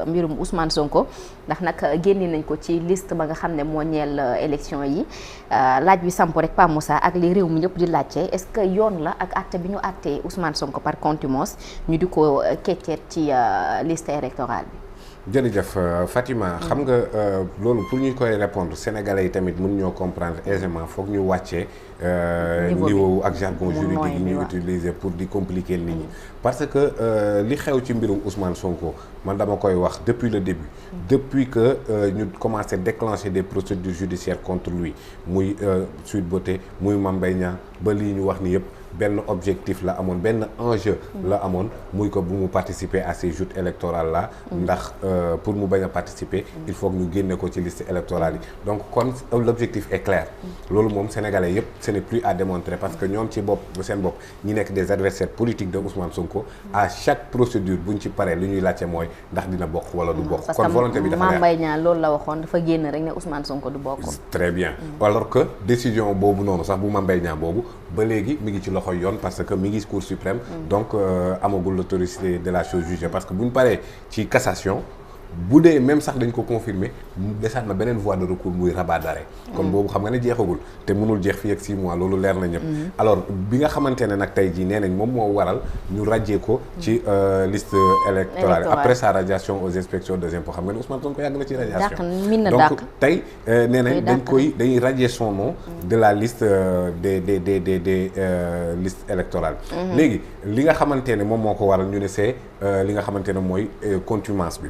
mbirum Ousmane Sonko ndax nag génne nañ ko ci liste ba nga xam ne moo ñeel élection yi laaj bi samp rek Pa Moussa ak li réew mi ñëpp di laajte est-ce que yoon la ak àtte bi ñu àttee Ousmane Sonko par contumace ñu di ko kecceet ci liste électorale bi. jërëjëf Fatima xam nga loolu pour ñu koy répondre sénégalais yi tamit mën ñoo comprendre aisément foog ñu wàccee niveau ak jargon juridique yi ñu utiliser pour di compliquer nit ñi parce que li xew ci mbirum Ousmane Sonko man dama koy wax depuis le début depuis que ñu commencé déclencher des procédures judiciaires contre lui muy Sweet Beauté muy Mame Mbaye Niang ba lii ñu wax ni yëpp benn objectif la amoon benn enjeu la amoon muy ko bu mu participer à ces joutes électorales là ndax pour mu bañ a participer il faut que ñu génne ko ci liste électorale yi donc kon l'objectif est clair loolu moom sénégalais yëpp ce n'est plus à démontrer parce que ñoom ci bopp seen bopp ñi nekk des adversaires politiques de Ousmane Sonko à chaque procédure buñ ci paree li ñuy laajte mooy ndax dina bokk wala du bokk kon volonté bi dafa Mame Mbaye Niang loolu la waxoon dafa génn rek ne Ousmane Sonko du bokk très bien alors que décision boobu noonu sax bu Mame Mbaye Niang boobu ba léegi mi ngi ci loxoy yoon parce que mi ngi Cour suprême donc amagul l'autorité de la chose jugée parce que bu ñu paree ci cassation bu dee même sax dañ ko confirmer desaat na beneen voie de recours muy rabat d'arrêt kon boobu xam nga ne jeexagul te mënul jeex fii ak 6 mois loolu leer na ñëpp alors bi nga xamante ne nag tey jii nee nañ moom moo waral ñu radier ko ci liste électorale après sa radiation aux inspections des impôts xam nga ne Ousmane Sonko yàgg na ci radiation donc tey nee nañ dañuy radier son nom de la liste des listes électorales léegi li nga xamante ne moom moo ko waral ñu ne c'est li nga xamante ne mooy contumace bi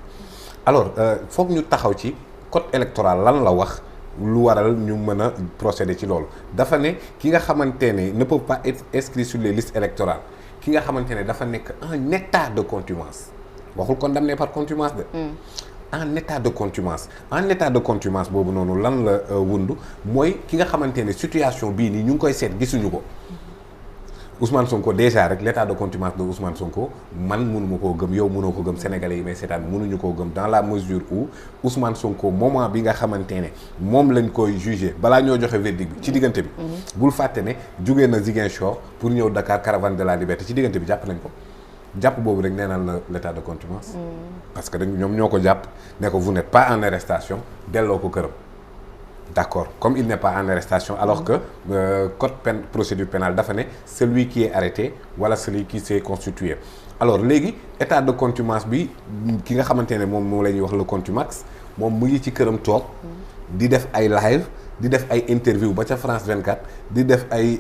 alors foog ñu taxaw ci code électoral lan la wax lu waral ñu mën a procéder ci loolu dafa ne ki nga xamante ne peut pas être inscrit sur les listes électorales ki nga xamante ne dafa nekk en état de contumace waxul condamné par contumace de en état de contumace boobu noonu lan la wundu mooy ki nga xamante ne situation bii nii ñu ngi koy seet gisuñu ko Ousmane Sonko déjà rek l'état de contumace de Ousmane Sonko man mënuma koo gëm yow mënoo ko gëm sénégalais yi may seetaan mënuñu koo gëm dans la mesure où Ousmane Sonko moment bi nga xamante ne moom lañ koy jugé balaa ñoo joxe verdict bi ci diggante bi bul fàtte ne jugee na Ziguinchor pour ñëw Dakar caravane de la liberté ci diggante bi jàpp nañ ko jàpp boobu rek nee naan la l'état de contumace parce que ñoom ñoo ko jàpp ne ko vous n'êtes pas en arrestation delloo ko këram d'accord comme il n'est pas en arrestation alors que code procédure pénale dafa ne celui qui est arrêté wala celui qui s'est constitué alors léegi état de contumace bi ki nga xamante ne moom la ñuy wax le contumax moom mu ngi ci këram toog di def ay live di def ay interview ba ca France 24 di def ay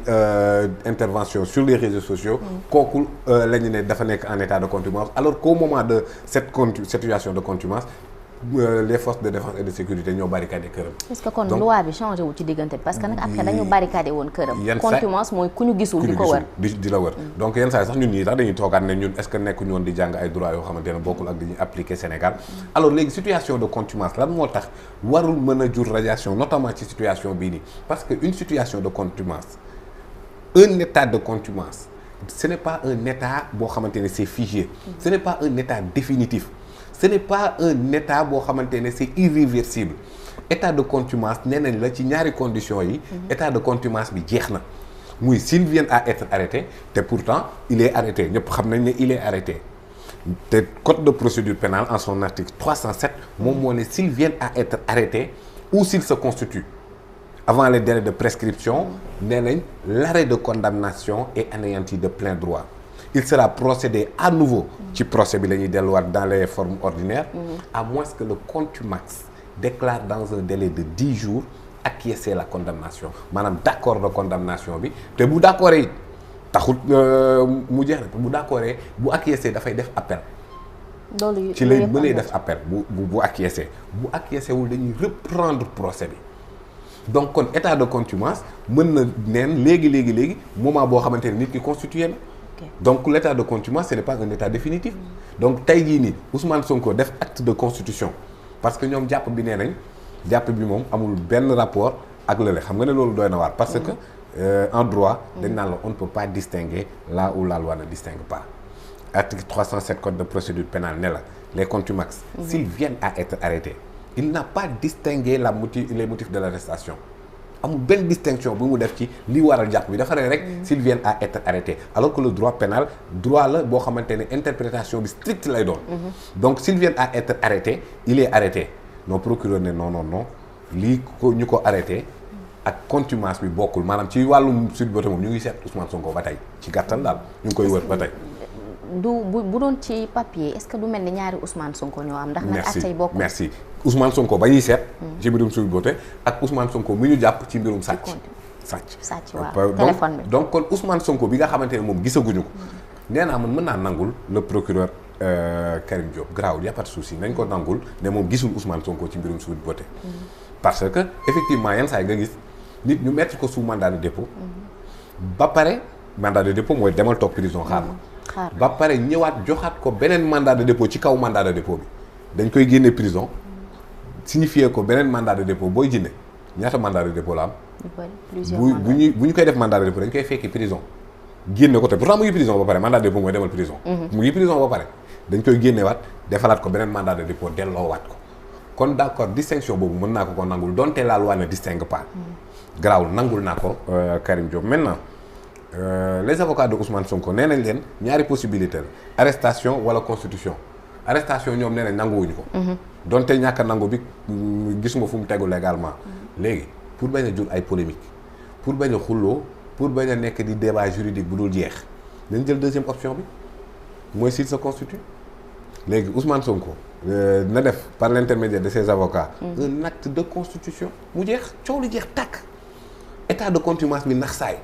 intervention sur les réseaux sociaux kooku la ñu ne dafa nekk en état de contumace alors qu'au moment de cette situation de contumace les forces de défense et de sécurité ñoo barricadé këram. est-ce que kon loi bi changé wu ci diggante bi parce que nag après dañu barricadé woon këram. contumace mooy ku ñu gisul di ko wër di la wër donc yenn saa yi sax ñun ñii sax dañuy toogaat ne ñun est-ce que nekkuñu woon di jàng ay droits yoo xamante ne bokkul ak dañuy appliquer Sénégal alors léegi situation de contumace lan moo tax warul mën a jur radiation notamment ci situation bii nii parce que une situation de contumace un état de contumace ce n'est pas un état boo xamante ne c'est figé ce n'est pas un état définitif ce n'est pas un état boo xamante ne c'est irréversible état de contumace nee nañ la ci ñaari conditions yi état de contumace bi jeex na muy s'il vient à être arrêté te pourtant il est arrêté ñëpp xam nañ ne il est arrêté te code de procédure pénale en son article 307 moom moo ne s'il vient à être arrêté ou s'il se constitue avant les délais de prescription nee nañ l'arrêt de condamnation est anéanti de plein droit il sera procédé à nouveau ci procès bi la ñuy delluwaat dans les formes ordinaires à moins que le contumax déclare dans un délai de 10 jours acquiescer la condamnation maanaam d'accord de condamnation bi te bu d'accord it taxut mu jeex na bu d'accord bu acquiescer dafay def appel ci lay mënee def appel bu acquiescer bu acquiescer wul dañuy reprendre procès bi donc kon état de contumace mën na neen léegi moment boo xamante ne nit ki constitué na donc l'état de contumace ce n'est pas un état définitif donc tey jii nii Ousmane Sonko def acte de constitution parce que ñoom jàpp bi nee nañ jàpp bi moom amul benn rapport ak lële xam nga ne loolu doy na waar parce que en droit dañ naan la on ne peut pas distinguer là où la loi ne distingue pas article 307 code de procédure pénale ne la les contumax s'ils viennent à être arrêtés il n'a pas distingué les motifs de l'arrestation amul benn distinction bu mu def ci li waral jàpp bi dafa ne rek s'ils viennent à être arrêtés alors que le droit pénal droit la boo xamante ne interprétation bi stricte lay doon donc s'ils viennent à être arrêtés il est arrêté non procureur ne non lii ko ñu ko arrêté ak contumace bi bokkul maanaam ci wàllum Sweet Beauté moom ñu ngi seet Ousmane Sonko ba tey ci gàttal daal ñu ngi koy wër ba tey. du bu doon ci papier est-ce que du mel ni ñaari Ousmane Sonko ñoo am. ndax nag attey bokkul merci Ousmane Sonko ba ñuy seet. ci mbirum Sweet Beauté ak Ousmane Sonko mi ñu jàpp ci mbirum sàcc. sàcc waaw téléphone bi donc kon Ousmane Sonko bi nga xamante ne moom gisaguñu ko. nee naa man mën naa nangul le procureur Karim Diop garaawul y a pas de souci nañ ko nangul ne moom gisul Ousmane Sonko ci mbirum Sweet Beauté. parce que effectivement yenn saa yi nga gis. nit ñu mettre ko sous mandat de dépôt ba pare mandat de dépôt mooy demal toog prison xaar ma ba pare ñëwaat joxaat ko beneen mandat de dépôt ci kaw mandat de dépôt bi dañ koy génne prison signifier ko beneen mandat de dépôt booy jënde ñaata mandat de dépôt la am bu ñu koy def mandat de dépôt dañ koy fekki prison génne ko te pourtant mu ngi prison ba pare mandat de dépôt mooy demal prison mu ngi prison ba pare dañ koy génnewaat defalaat ko beneen mandat de dépôt delloowaat ko kon d'accord distinction boobu mën naa ko nangul donte la loi ne distingue pas garaawul nangul naa ko Karim Diop maintenant les avocats de Ousmane Sonko nee nañ leen ñaari possibilité la arrestation wala constitution arrestation ñoom nee nañ nanguwuñu ko donte ñàkk a nangu bi gisuma fu mu tegu légalement léegi pour bañ a jur ay polémique pour bañ a xulloo pour bañ a nekk di débat juridique bu dul jeex nañ jël deuxième option bi mooy s'il se constitue léegi Ousmane Sonko na def par l'intermédiaire de ses avocats un acte de constitution mu jeex coow li jeex tàkk état de contumace mi nax saay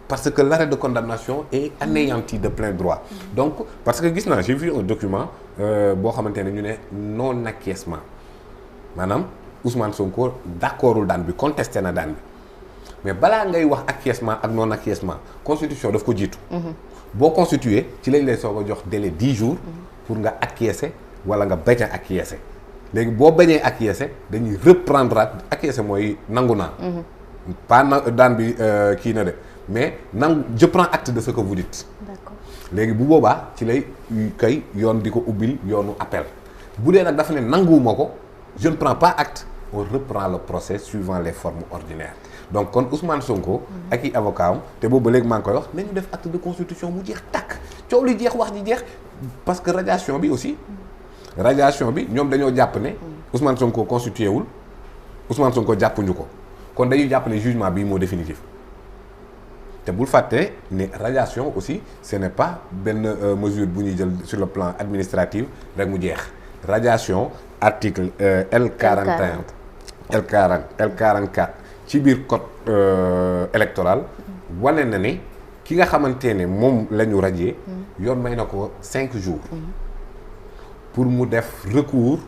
parce que l'arrêt de condamnation est anéanti de plein droit donc parce que gis naa j'ai vu un document boo xamante ne ñu ne non acquiescement maanaam Ousmane Sonko d'accordul daan bi contesté na daan bi mais balaa ngay wax acquiescement ak non acquiescement constitution daf ko jiitu boo constitué ci lañ lay soog a jox délai 10 jours pour nga acquiescer wala nga bañ a acquiescer léegi boo bañee acquiescer dañuy reprendre acquiescer mooy nangu naa pas na daan bi kii na de mais nangu je prends acte de ce que vous dites. D'accord. léegi bu boobaa ci lay kay yoon di ko ubbil yoonu appel bu dee nag dafa ne nanguwuma ko je ne prends pas acte on reprend le procès suivant les formes ordinaires donc kon Ousmane Sonko ak i avocat am te boobu ba léegi maa ngi koy wax nañu def acte de constitution mu jeex takk coow li jeex wax ji jeex parce que radiation bi aussi radiation bi ñoom dañoo jàpp ne Ousmane Sonko constitué wul Ousmane Sonko jàppuñu ko kon dañuy jàpp ne jugement bii moo définitif te bul fàtte ne radiation aussi ce n'est pas benn mesure bu ñuy jël sur le plan administratif rek mu jeex radiation article L41 L44 ci biir code électoral wane na ne ki nga xamante ne moom la ñu radier yoon may na ko 5 jours pour mu def recours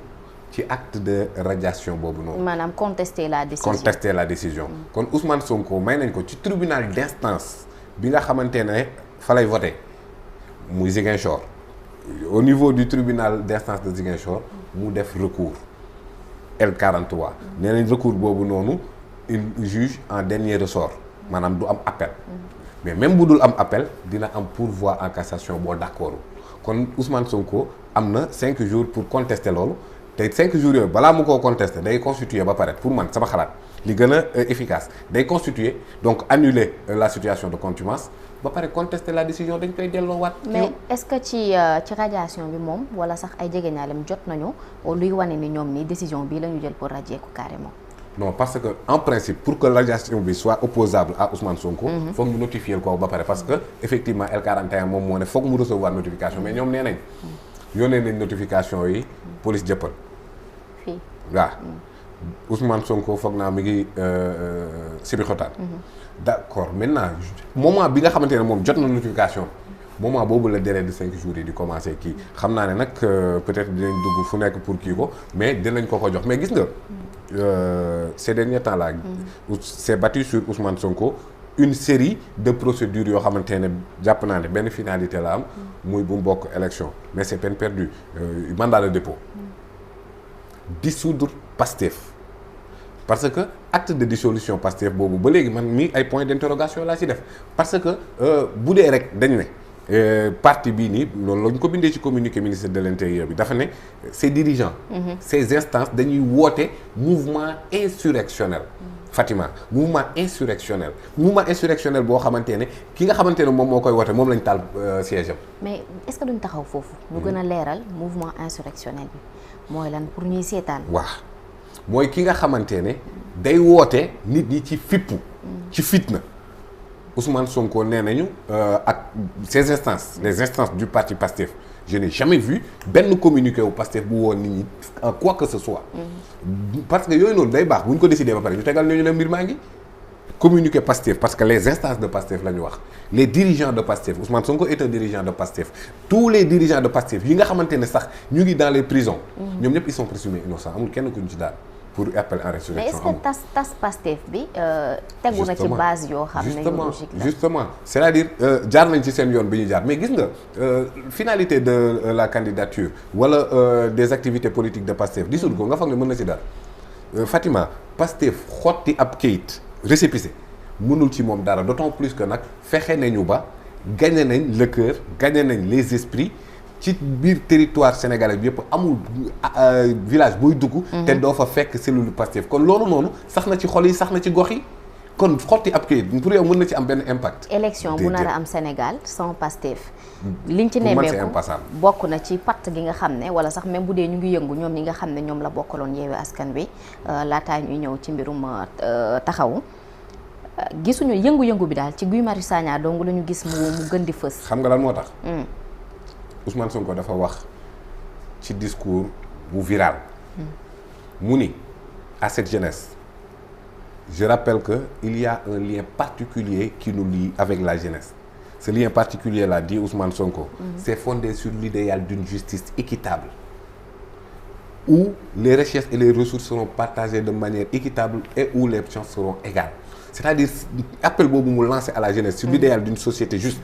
ci acte de radiation boobu noonu. maanaam contester la décision. kon Ousmane Sonko may nañ ko ci tribunal d'instance bi nga xamante ne fa lay voter muy Ziguinchor au niveau du tribunal d'instance de Ziguinchor mu def recours L43. nee nañ recours boobu noonu il juge en dernier ressort maanaam du am appel. mais même bu dul am appel dina am pourvoi en cassation boo d'accord kon Ousmane Sonko am na 5 jours pour contester loolu. te 5 jours yooyu balaa mu koo contester day constituer ba pare pour man sama xalaat li gën a efficace day constituer donc annuler la situation de contumace ba pare contester la décision dañ koy delloowaat. mais est-ce que ci radiation bi moom wala sax ay jegeñaalem jot nañu luy wane ni ñoom ni décision bii la ñu jël pour radier ko carrément. non parce que en principe pour que la radiation bi soit opposable à Ousmane Sonko. foog mu notifier ko ba pare parce que effectivement L41 moom moo ne foog mu recevoir notification mais ñoom nee nañ yónnee nañ notification yi police jëppal. waaw Ousmane Sonko foog naa mi ngi Sébikotane. d'accord maintenant moment bi nga xamante ne moom jot na notification moment boobu la délai de 5 jours yi di commencer kii xam naa ne nag peut-être dinañ dugg fu nekk pour kii ko mais dinañ ko jox mais gis nga ces derniers temps là. c'est battu sur Ousmane Sonko une série de procédures yoo xamante ne jàpp naa ne benn finalité la am. muy bu mu bokk élection mais c'est peine perdue mandat de dépôt. dissoudre Pastef parce que acte de dissolution Pastef boobu ba léegi man mii ay point d'interrogation laa ci def parce que bu dee rek dañ ne parti bii nii loolu la ñu ko bindee ci communiqué ministre de l'intérieur bi dafa ne ces dirigeants ces instances dañuy woote mouvement insurrectionnel Fatima mouvement insurrectionnel boo xamante ne ki nga xamante ne moom moo koy woote moom lañ taal siège am. mais est-ce que duñ taxaw foofu ñu gën a leeral mouvement insurrectionnel bi mooy lan pour ñuy seetaan. waaw mooy ki nga xamante ne day woote nit ñi ci fippu ci fitna Ousmane Sonko nee nañu ak ces instances les instances du parti PASTEF je n'ai jamais vu benn communiqué wu PASTEF bu woon nit ñi en quoi que ce soit parce que yooyu noonu day baax bu ñu ko décidé ba pare ñu tegal ñu ne mbir maa ngi communiqué PASTEF parce que les instances de PASTEF la ñu wax les dirigeants de PASTEF Ousmane Sonko est un dirigeant de PASTEF tous les dirigeants de PASTEF yi nga xamante ne sax ñu ngi dans les prisons ñoom ñëpp ils sont présumés innocents amul kenn ku ñu ci daal pour appel en résurrection. mais est-ce que tas PASTEF bi tegu na ci base yoo xam ne logique la justement c'est-à-dire jaar nañ ci seen yoon bi ñu jaar mais gis nga finalité de la candidature wala des activités politiques de PASTEF gisul ko nga foog ne mën na ci dara Fatima PASTEF xotti ab kayit récépissé mënul ci moom dara d'autant plus que nag fexe nañu ba gagné nañ le cœur gagné nañ les esprits ci biir territoire sénégalais bi yëpp amul village booy dugg te doo fa fekk cellule PASTEF kon loolu noonu sax na ci xol yi sax na ci gox yi kon xotti ab kayit pour yow mën na ci am benn impact. élection bu nar a am Sénégal sans PASTEF liñ ci nemmeeku bokk na ci patt gi nga xam ne wala sax même bu dee ñu ngi yëngu ñoom ñi nga xam ne ñoom la bokkaloon Yewwi Askan Wi laataa ñuy ñëw ci mbirum taxawu gisuñu yëngu-yëngu bi daal ci Guy Marius Sagna donc la ñu gis mu gën di fës. xam nga lan moo tax. Ousmane Sonko dafa wax ci discours bu viral mu ni à cette jeunesse je rappelle que il y a un lien particulier qui nous lie avec la jeunesse ce lien particulier là dit Ousmane Sonko c'est fondé sur l'idéal d'une justice équitable où les richesses et les ressources seront partagées de manière équitable et où les chances seront égales c'est-à-dire appel boobu mu lancé à la jeunesse sur l'idéal d'une société juste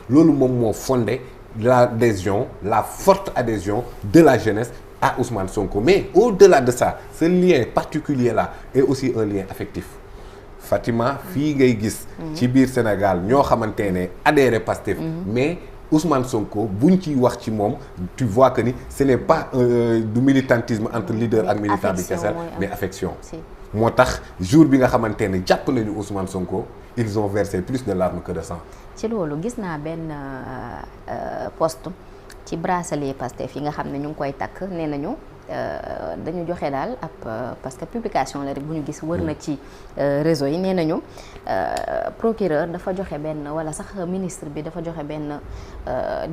loolu moom moo fondé l'adhésion, la forte adhésion de la jeunesse à Ousmane Sonko. Mais au-delà de ça, ce lien particulier-là est aussi un lien affectif. Fatima, fii ngay gis ci biir Sénégal ñoo xamante ne adhéré PASTEF mais Ousmane Sonko buñ ciy wax ci moom tu vois que ni ce n'est pas du militantisme entre leader ak militant bi kese mais affection. moo tax jour bi nga xamante ne jàpp nañu Ousmane Sonko ils ont versé plus de larmes que de sang. ci loolu gis naa benn post ci bracelet PASTEF yi nga xam ne ñu ngi koy takk nee nañu dañu joxe daal ab parce que publication la rek bu ñu gis wër na ci réseau yi nee nañu procureur dafa joxe benn wala sax ministre bi dafa joxe benn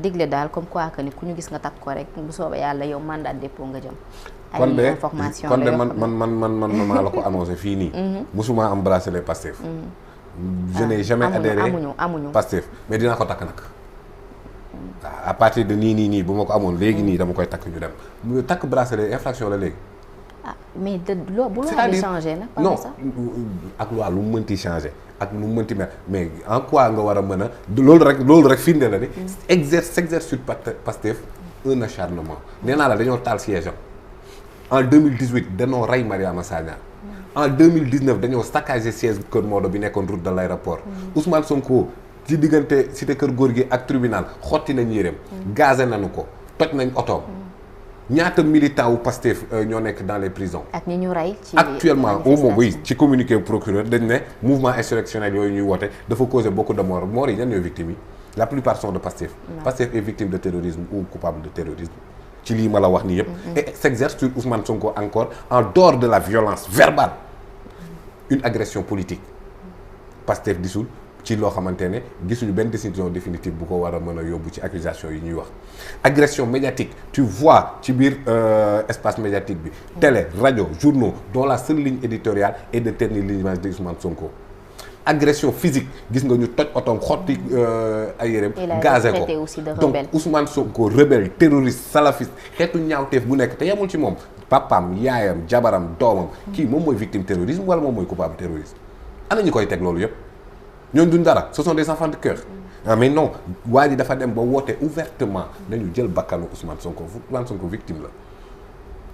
digle daal comme quoi que ni ku ñu gis nga takk ko rek bu soobee yàlla yow mandat de dépôt nga jëm. kon de man maa la ko annoncé fii nii. musuma am bracelet PASTEF. je n'ai jamais adhéré amuñu PASTEF mais dinaa ko takk nag. à partir de nii bu ma ko amoon léegi nii dama koy takk ñu dem takk bracelet infraction la léegi. ah mais de loi bu loi bi changé nag. non ak loi lu mu mënti changé ak lu mu mënti mel mais en quoi nga war a mën a loolu rek firnde la ni. s'exerce sur PASTEF un acharnement. nee naa la dañoo taal siège am en 2018 dañoo rey Mariama Sagna. en 2019 dañoo saccagé siège Kër Maodo bi nekkoon route de l'aéroport. Ousmane Sonko ci diggante cité Kër Gorgui ak tribunal xotti nañ yéreem. gazé nañu ko toj nañ otoom. ñaata militant wu Pastef ñoo nekk dans les prisons. ak ñi ñu rey ci actuellement au moment oui ci communiqué procureur dañ ne mouvement insurrectionnel yooyu ñuy woote dafa causé beaucoup de morts morts yi ñan ñooy victimes yi la plupart sont de Pastef. Pastef est victime de terrorisme ou coupable de terrorisme. ci lii ma la wax nii yëpp. et s'exerce sur Ousmane Sonko encore en dehors de la violence verbale. une agression politique. Pastef disul ci loo xamante ne gisuñu benn décision définitive bu ko war a mën a yóbbu ci accusation yi ñuy wax. agression médiatique tu vois ci biir espace médiatique bi. télé rajo journaux dont la seule ligne éditoriale est de ternir l'image de Ousmane Sonko. agression physique gis nga ñu toj otoom xotti ay yéreem gazé ko donc Ousmane Sonko rebelle terroriste salafiste xeetu ñaawteef bu nekk te yemul ci moom papaam yaayam jabaram doomam kii moom mooy victime terrorisme wala moom mooy coupable terrorisme ana ñu koy teg loolu yëpp ñoom duñ dara ce sont des enfants de cœur mais non waa ji dafa dem ba woote ouvertement dañu jël bakkanu Ousmane Sonko victime la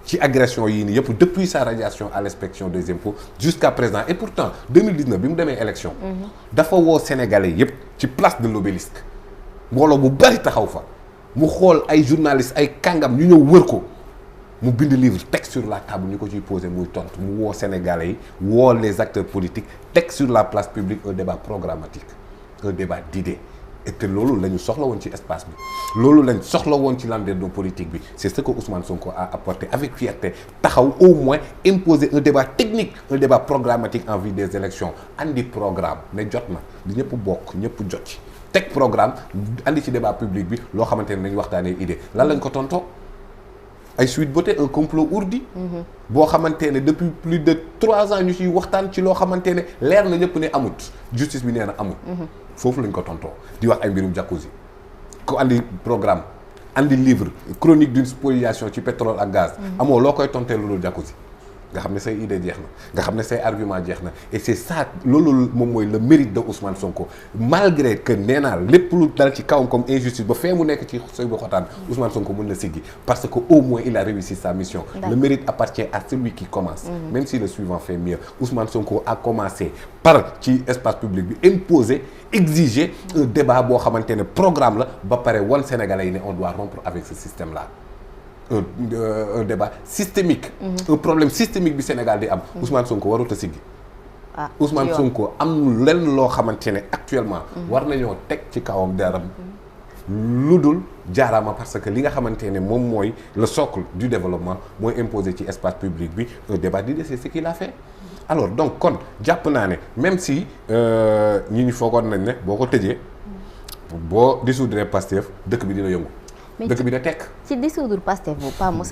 ci agression yii nii yëpp depuis sa radiation à l'inspection des impôts jusqu'à présent et pourtant 2019 bi mu demee élection dafa woo sénégalais yëpp ci place de l'obélisque mbooloo bu bari taxaw fa mu xool ay journalistes ay kàngam ñu ñëw wër ko mu bind livre teg sur la table ñu ko ciy posé muy tontu mu woo Sénégalais yi woo les acteurs politiques teg sur la place publique un débat programmatique un débat d'idées et te loolu la ñu soxla woon ci espace bi loolu lañ soxla woon ci landerneau politique bi c'est ce que Ousmane Sonko a apporté avec fierté taxaw au moins imposer un débat technique un débat programmatique en vue des élections andi programme ne jot na di ñëpp bokk ñëpp jot ci teg programme andi ci débat public bi loo xamante ne nañ waxtaanee idée lan lañ ko tontoo ay Sweet Beauté un complot ourdi boo xamante ne depuis plus de 3 ans ñu ciy waxtaan ci loo xamante ne leer na ñëpp ne amut justice bi nee na amut foofu lañ ko tontoo di wax ay mbirum jacuzzi ko andi programme andi livre chronique d'une spoliation ci pétrole ak gaz amoo loo koy tontee lu dul jacuzzi nga xam ne say idée jeex na nga xam ne say argument jeex na et c'est ça loolu moom mooy le mérite de Ousmane Sonko malgré que nee naa lépp lu dal ci kawam comme injustice ba fee mu nekk ci sooy ba xotaan Ousmane Sonko mën na siggi parce que au moins il a réussi sa mission le mérite appartient à celui qui commence même si le suivant fait mieux Ousmane Sonko a commencé par ci espace public bi imposer exiger un débat boo xamante ne programme la ba pare wan Sénégalais yi ne on doit rompre avec ce système là un débat systémique un problème systémique bi Sénégal di am Ousmane Sonko warut a siggi Ousmane Sonko am lenn loo xamante ne actuellement war nañoo teg ci kawam daram lu dul jaaraama parce que li nga xamante ne moom mooy le socle du développement mooy imposé ci espace public bi un débat d'idées c'est ce qu'il a fait alors donc kon jàpp naa ne même si ñi ñu foogoon nañ ne boo ko tëjee boo dissoudre Pastef dëkk bi dina yëngu dëkk bi na tekk ci dissoudre Pastef bu Pa Moussa